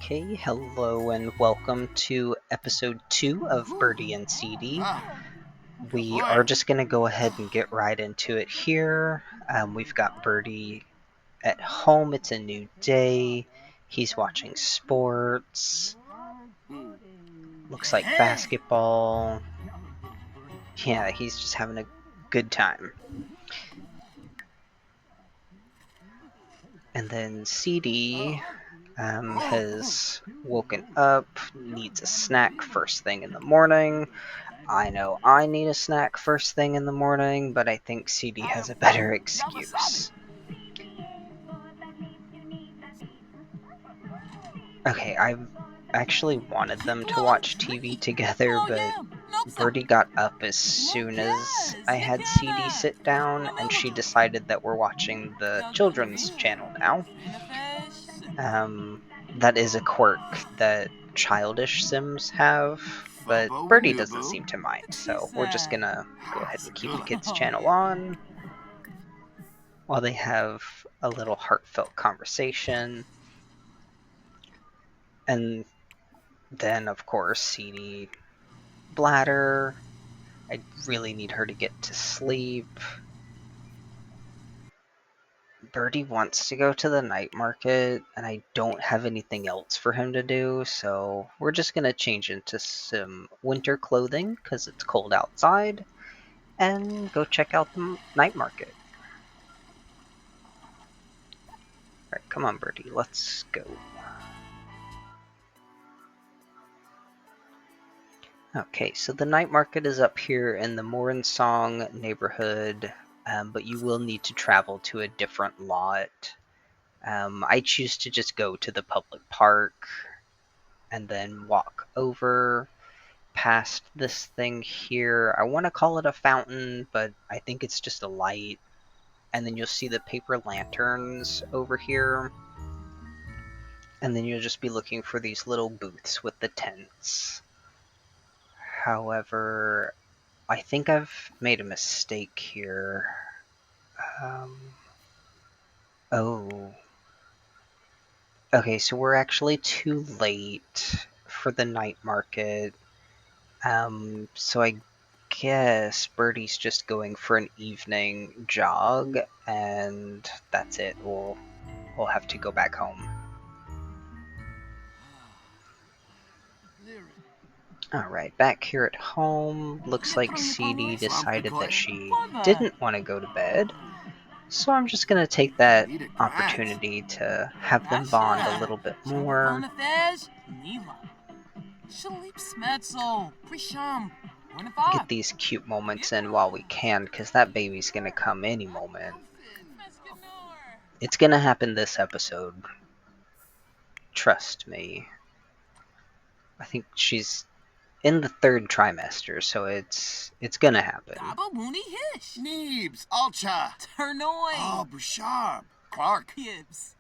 Okay, hello and welcome to episode 2 of Burtie and Siti. We are just going to go ahead and get right into it here. We've got Burtie at home. It's a new day. He's watching sports. Looks like basketball. Yeah, he's just having a good time. And then Siti has woken up, needs a snack first thing in the morning. I know I need a snack first thing in the morning, but I think CD has a better excuse. Okay, I actually wanted them to watch TV together, but Burtie got up as soon as I had CD sit down, and she decided that we're watching the children's channel now. That is a quirk that childish Sims have, but Burtie doesn't seem to mind, so we're just gonna go ahead and keep the kids' channel on while they have a little heartfelt conversation. And then, of course, CD bladder. I really need her to get to sleep. Burtie wants to go to the night market, and I don't have anything else for him to do, so we're just going to change into some winter clothing because it's cold outside, and go check out the night market. Alright, come on, Burtie, let's go. Okay, so the night market is up here in the Morensong neighborhood, but you will need to travel to a different lot. I choose to just go to the public park and then walk over past this thing here. I want to call it a fountain, but I think it's just a light. And then you'll see the paper lanterns over here. And then you'll just be looking for these little booths with the tents. However, I think I've made a mistake here. Oh. Okay, so we're actually too late for the night market. So I guess Burtie's just going for an evening jog, and that's it. We'll have to go back home. Alright, back here at home, looks like CD decided that she didn't want to go to bed, so I'm just going to take that opportunity to have them bond a little bit more. Get these cute moments in while we can, because that baby's going to come any moment. It's going to happen this episode. Trust me. I think she's in the 3rd trimester, so it's gonna happen. Neebs, Alcha, Turnoy, oh, Bouchard, Clark, Gibbs.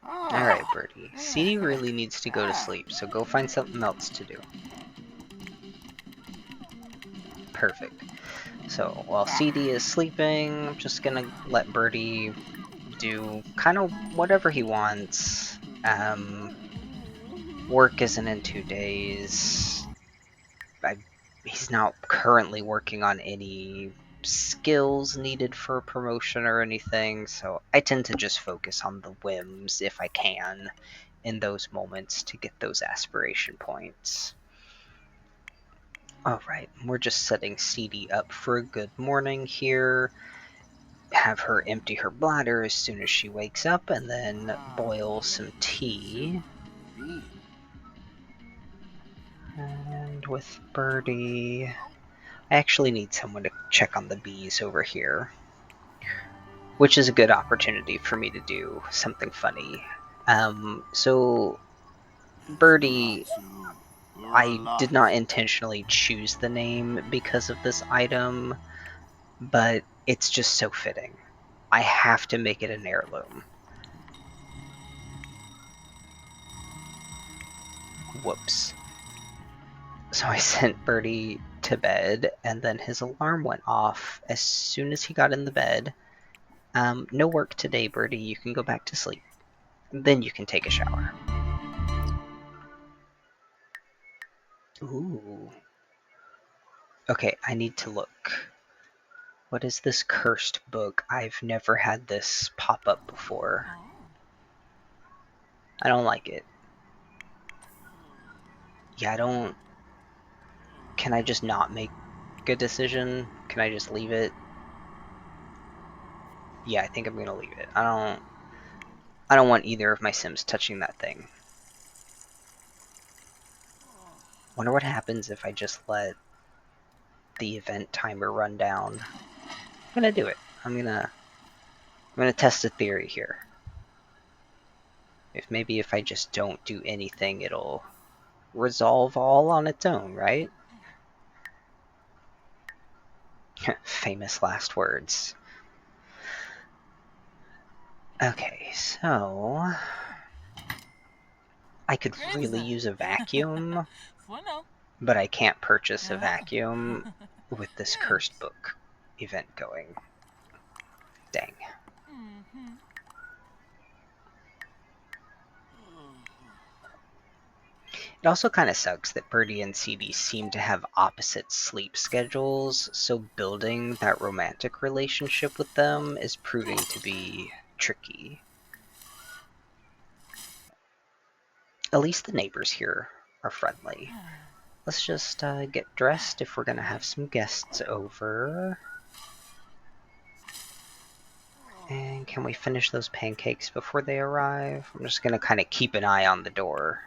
Alright, Burtie. CD really needs to go to sleep, so go find something else to do. Perfect. So, while CD is sleeping, I'm just gonna let Burtie do kind of whatever he wants. Work isn't in 2 days. He's not currently working on any skills needed for promotion or anything, so I tend to just focus on the whims if I can in those moments to get those aspiration points. Alright, we're just setting CD up for a good morning here. Have her empty her bladder as soon as she wakes up, and then boil some tea. And with Burtie, I actually need someone to check on the bees over here, which is a good opportunity for me to do something funny. So Burtie, I did not intentionally choose the name because of this item, but it's just so fitting. I have to make it an heirloom. Whoops. So I sent Burtie to bed, and then his alarm went off as soon as he got in the bed. No work today, Burtie. You can go back to sleep. Then you can take a shower. Ooh. Okay, I need to look. What is this cursed book? I've never had this pop up before. I don't like it. Yeah, I don't... Can I just not make a decision? Can I just leave it? Yeah, I think I'm gonna leave it. I don't want either of my Sims touching that thing. Wonder what happens if I just let the event timer run down. I'm gonna do it. I'm gonna test a theory here. Maybe if I just don't do anything, it'll resolve all on its own, right? Famous last words. Okay, so I could really use a vacuum, but I can't purchase a vacuum with this cursed book event going. Dang. It also kind of sucks that Burtie and Siti seem to have opposite sleep schedules, so building that romantic relationship with them is proving to be tricky. At least the neighbors here are friendly. Let's just get dressed if we're gonna have some guests over. And can we finish those pancakes before they arrive? I'm just gonna kind of keep an eye on the door.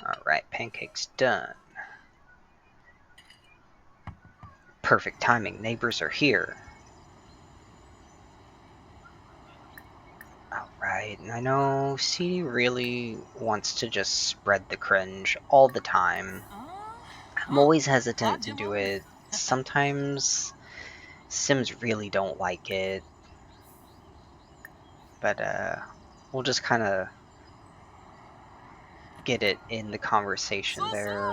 Alright, pancakes done. Perfect timing, neighbors are here. Alright, and I know C really wants to just spread the cringe all the time. I'm always hesitant to do it. Sometimes Sims really don't like it. But we'll just kind of get it in the conversation there.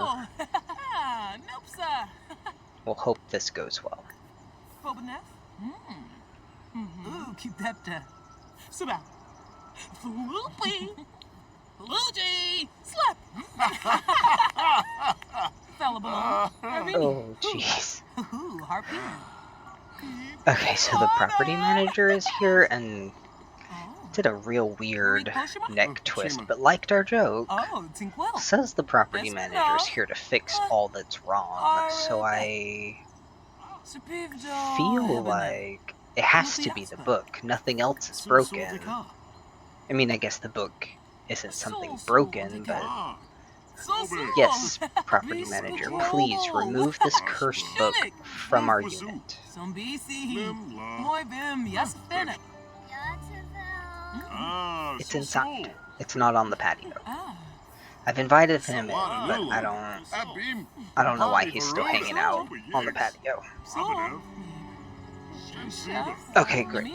We'll hope this goes well. Ooh, keep that Suba. Floopy. Luigi. Slap. Fella below. Oh, jeez. Ooh, harpy. Okay, so the property manager is here and did a real weird neck twist, but liked our joke. Says the property manager's here to fix all that's wrong, so I feel like it has to be the book. Nothing else is broken. I mean, I guess the book isn't something broken, but yes, property manager, please remove this cursed book from our unit. It's inside. It's not on the patio. I've invited him in, but I don't know why he's still hanging out on the patio. Okay, great.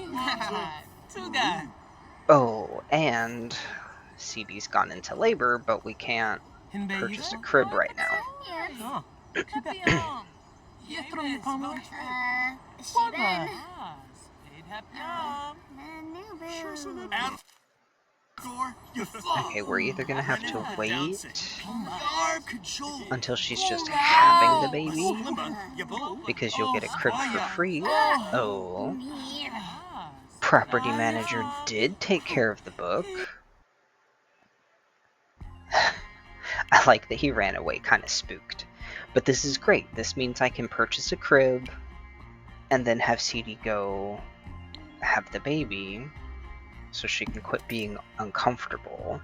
Oh, and CD's gone into labor, but we can't purchase a crib right now. Okay, we're either gonna have to wait until she's just having the baby, because you'll get a crib for free. Oh. Property manager did take care of the book. I like that he ran away kind of spooked. But this is great. This means I can purchase a crib and then have CD go have the baby so she can quit being uncomfortable.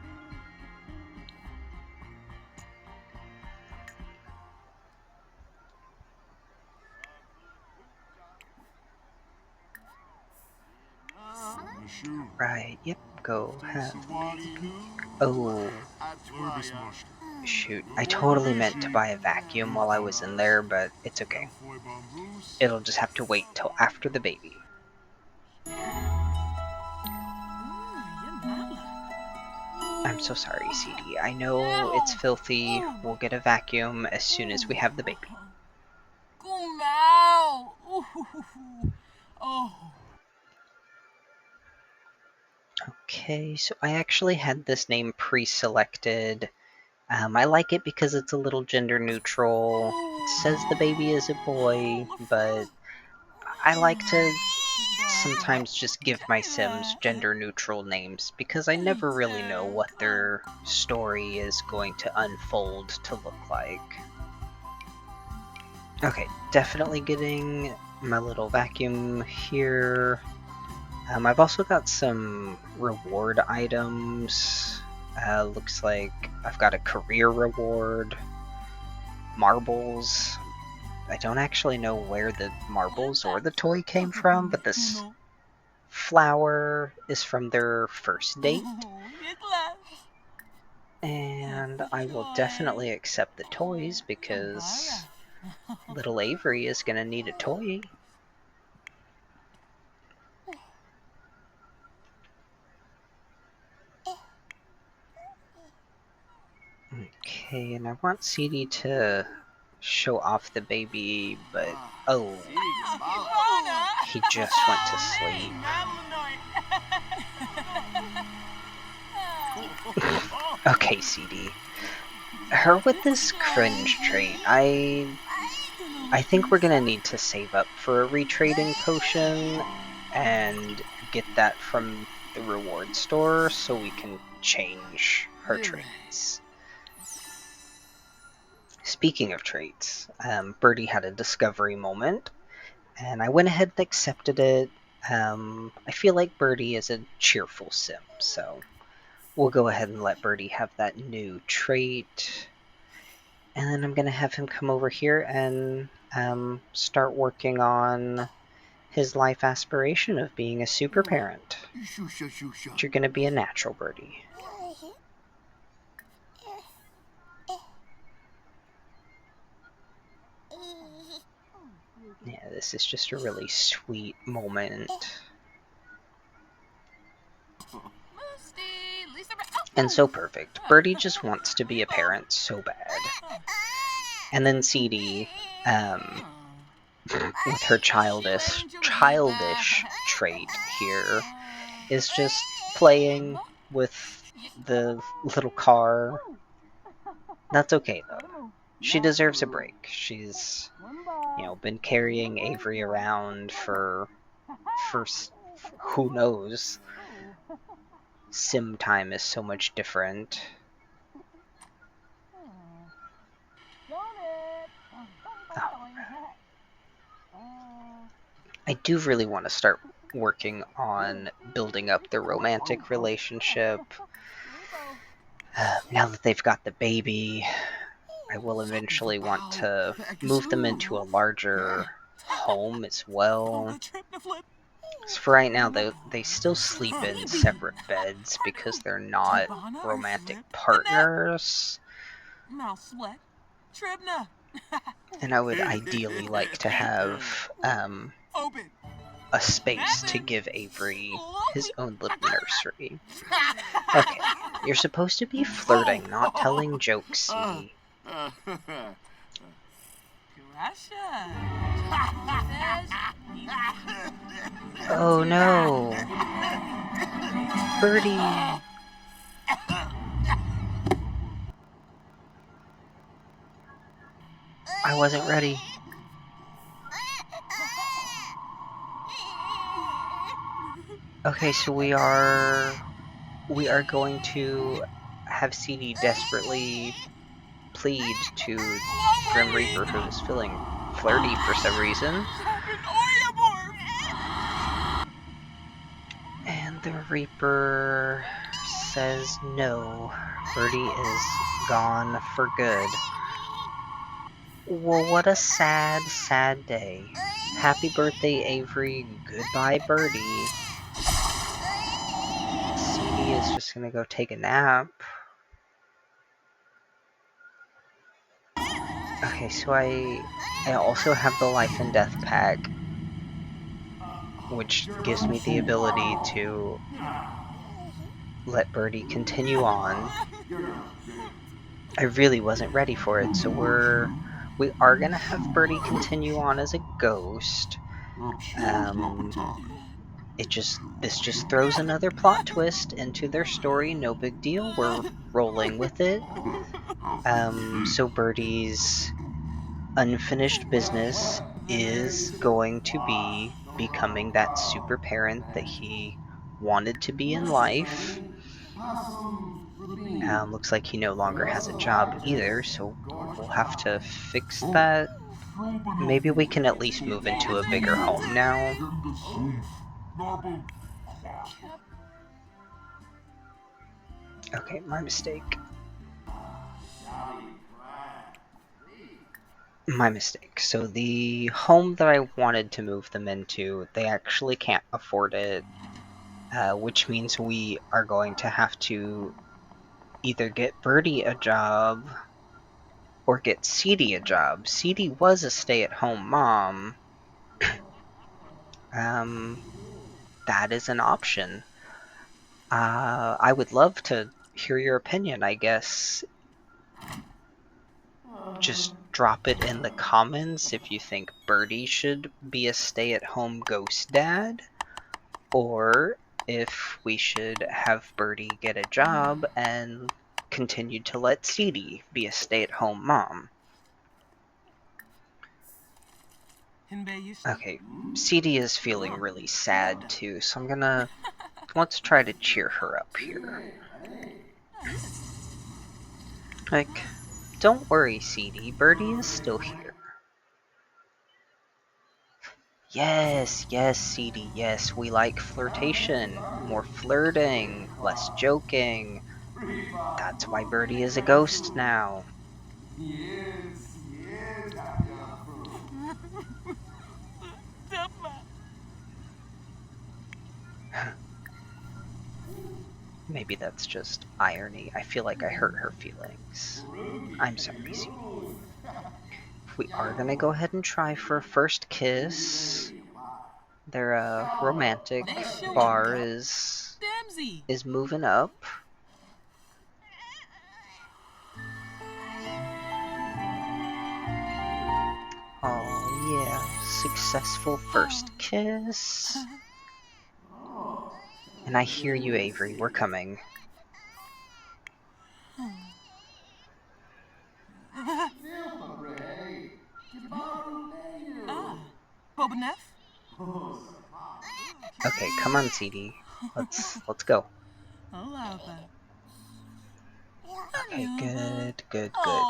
Right, yep, go have... Oh. Shoot, I totally meant to buy a vacuum while I was in there, but it's okay. It'll just have to wait till after the baby. I'm so sorry, CD. I know it's filthy. We'll get a vacuum as soon as we have the baby. Okay, so I actually had this name pre-selected I like it because it's a little gender neutral. It says the baby is a boy, but I like to sometimes just give my Sims gender neutral names because I never really know what their story is going to unfold to look like. Okay, definitely getting my little vacuum here. I've also got some reward items. Looks like I've got a career reward, marbles. I don't actually know where the marbles or the toy came from, but this flower is from their first date. And I will definitely accept the toys because little Avery is going to need a toy. Okay, and I want CD to show off the baby, but oh, he just went to sleep. Okay, CD. Her with this cringe trait, I think we're gonna need to save up for a retrading potion and get that from the reward store so we can change her traits. Speaking of traits, Burtie had a discovery moment, and I went ahead and accepted it. I feel like Burtie is a cheerful sim, so we'll go ahead and let Burtie have that new trait. And then I'm going to have him come over here and start working on his life aspiration of being a super parent. But you're going to be a natural, Burtie. Yeah, this is just a really sweet moment. And so perfect. Burtie just wants to be a parent so bad. And then CD, with her childish trait here, is just playing with the little car. That's okay, though. She deserves a break. She's, been carrying Avery around for who knows. Sim time is so much different. Oh. I do really want to start working on building up their romantic relationship. Now that they've got the baby, I will eventually want to move them into a larger home as well. So for right now, they still sleep in separate beds because they're not romantic partners. And I would ideally like to have a space to give Avery his own little nursery. Okay, you're supposed to be flirting, not telling jokes, CD. Oh no! Burtie! I wasn't ready. Okay, so we are going to have CD desperately plead to Grim Reaper, who is feeling flirty for some reason. And the Reaper says no. Burtie is gone for good. Well, what a sad, sad day. Happy birthday, Avery. Goodbye, Burtie. CD is just gonna go take a nap. Okay, so I also have the life and death pack, which gives me the ability to let Burtie continue on. I really wasn't ready for it, so we are gonna have Burtie continue on as a ghost. This just throws another plot twist into their story. No big deal. We're rolling with it. So Burtie's unfinished business is going to be becoming that super parent that he wanted to be in life. Looks like he no longer has a job either, so we'll have to fix that. Maybe we can at least move into a bigger home now. Okay, my mistake. My mistake. So the home that I wanted to move them into, they actually can't afford it, which means we are going to have to either get Burtie a job or get Siti a job. Siti was a stay-at-home mom. Um, that is an option. I would love to hear your opinion, I guess. Just drop it in the comments if you think Burtie should be a stay-at-home ghost dad, or if we should have Burtie get a job and continue to let Siti be a stay-at-home mom. Okay, Siti is feeling really sad too, so let's try to cheer her up here. Like, don't worry, Siti, Burtie is still here. Yes, yes, Siti, yes, we like flirtation. More flirting, less joking. That's why Burtie is a ghost now. Maybe that's just irony. I feel like I hurt her feelings. I'm sorry, Siti. If we are gonna go ahead and try for a first kiss, their romantic bar is moving up. Oh yeah, successful first kiss. And I hear you, Avery. We're coming. Okay, come on, CD. Let's go. Okay, good, good, good.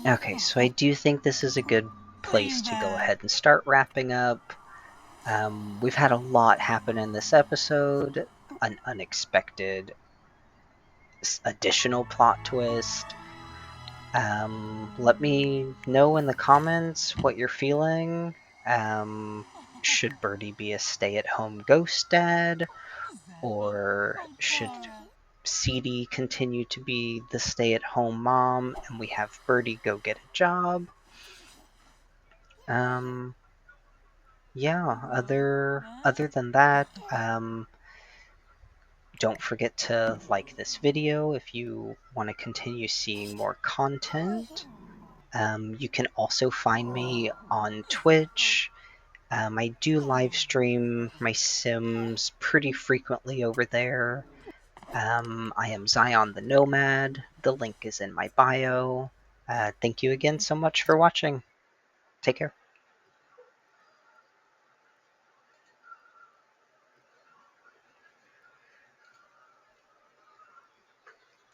Okay, so I do think this is a good place to go ahead and start wrapping up. We've had a lot happen in this episode, an unexpected additional plot twist. Let me know in the comments what you're feeling. Should Burtie be a stay-at-home ghost dad, or should Siti continue to be the stay-at-home mom and we have Burtie go get a job? Yeah, other than that, don't forget to like this video if you want to continue seeing more content. You can also find me on Twitch. I do live stream my Sims pretty frequently over there. I am Zion the Nomad. The link is in my bio. Thank you again so much for watching. Take care.